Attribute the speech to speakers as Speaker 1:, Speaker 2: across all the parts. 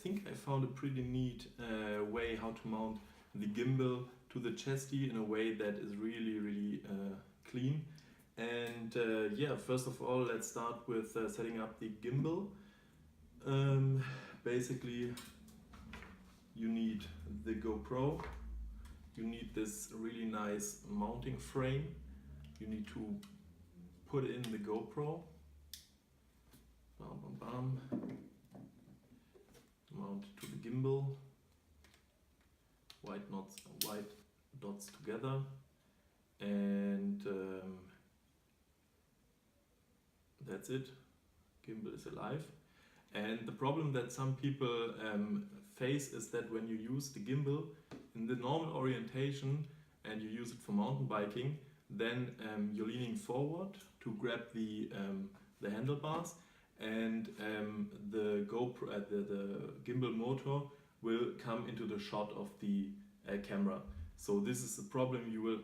Speaker 1: think I found a pretty neat way how to mount the gimbal to the Chesty in a way that is really clean. And yeah, first of all, let's start with setting up the gimbal. Basically, you need the GoPro, you need this really nice mounting frame, you need to put in the GoPro, mount to the gimbal, white dots together, and that's it. Gimbal is alive. And the problem that some people face is that when you use the gimbal in the normal orientation and you use it for mountain biking, then you're leaning forward to grab the handlebars, and the gimbal motor will come into the shot of the camera. So this is a problem you will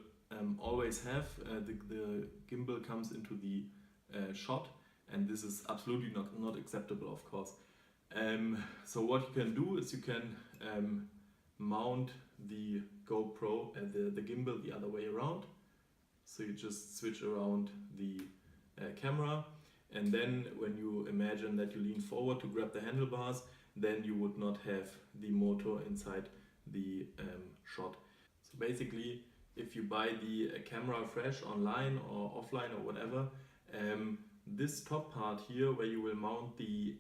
Speaker 1: always have. The gimbal comes into the shot, and this is absolutely not acceptable, of course. So what you can do is you can mount the GoPro and the gimbal the other way around. So you just switch around the camera, and then when you imagine that you lean forward to grab the handlebars, then you would not have the motor inside the shot. So basically, if you buy the camera fresh online or offline or whatever, this top part here where you will mount the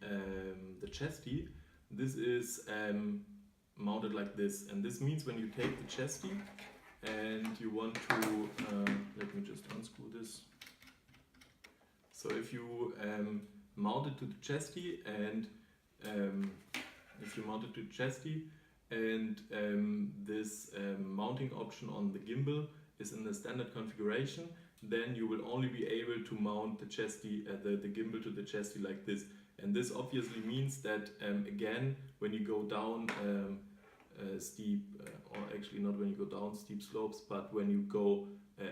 Speaker 1: Chesty, this is mounted like this, and this means when you take the Chesty and you want to, let me just unscrew this. So if you mount it to the Chesty and this mounting option on the gimbal is in the standard configuration, then you will only be able to mount the Chesty, the gimbal to the Chesty like this. And this obviously means that again, when you go down steep, or actually not when you go down steep slopes, but when you go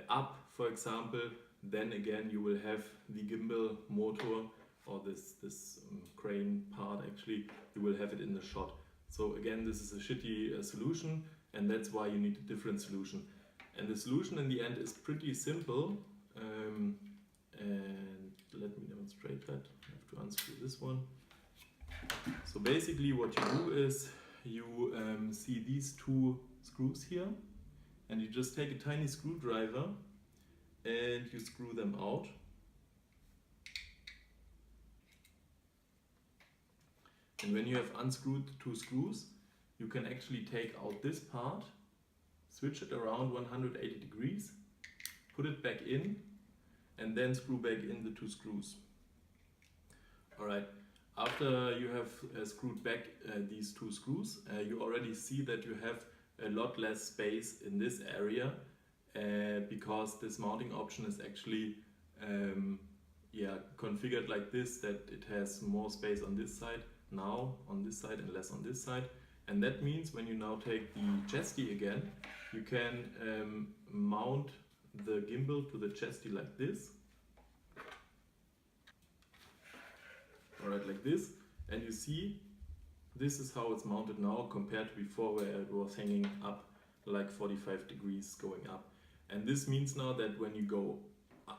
Speaker 1: up, for example, then again you will have the gimbal motor, or this crane part actually, you will have it in the shot. So again, this is a shitty solution, and that's why you need a different solution. And the solution in the end is pretty simple, and let me demonstrate that. I have to unscrew this one. So basically what you do is you see these two screws here, and you just take a tiny screwdriver and you screw them out. And when you have unscrewed the two screws, you can actually take out this part, switch it around 180 degrees, put it back in, and then screw back in the two screws. Alright, after you have screwed back these two screws, you already see that you have a lot less space in this area, because this mounting option is actually configured like this, that it has more space on this side now, on this side, and less on this side. And that means when you now take the Chesty again, you can mount the gimbal to the Chesty like this. Alright, like this. And you see, this is how it's mounted now compared to before, where it was hanging up like 45 degrees going up. And this means now that when you go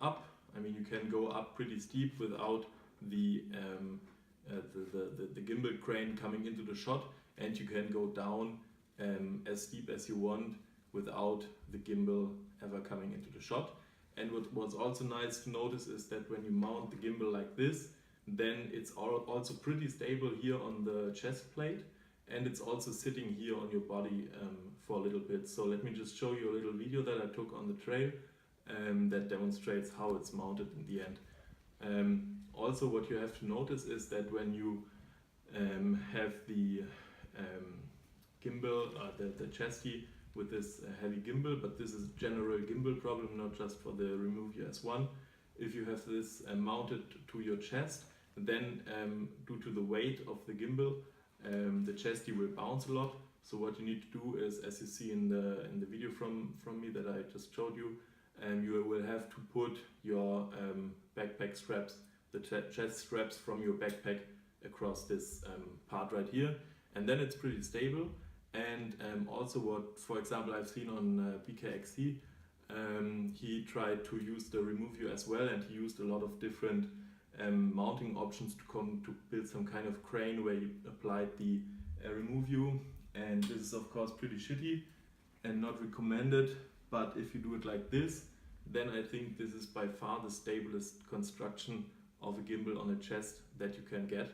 Speaker 1: up, I mean, you can go up pretty steep without the gimbal crane coming into the shot, and you can go down as steep as you want without the gimbal ever coming into the shot. And what's also nice to notice is that when you mount the gimbal like this, then it's also pretty stable here on the chest plate, and it's also sitting here on your body for a little bit. So let me just show you a little video that I took on the trail that demonstrates how it's mounted in the end. Also, what you have to notice is that when you have the gimbal, the Chesty with this heavy gimbal, but this is a general gimbal problem, not just for the Removu S1. If you have this mounted to your chest, then due to the weight of the gimbal, the Chesty will bounce a lot. So what you need to do is, as you see in the video from me that I just showed you, you will have to put your backpack straps, the chest straps from your backpack across this part right here. and then it's pretty stable. And also what, for example, I've seen on BKXC, he tried to use the Removu as well, and he used a lot of different mounting options to build some kind of crane where you applied the Removu, and this is of course pretty shitty and not recommended, but if you do it like this, then I think this is by far the stablest construction of a gimbal on a chest that you can get.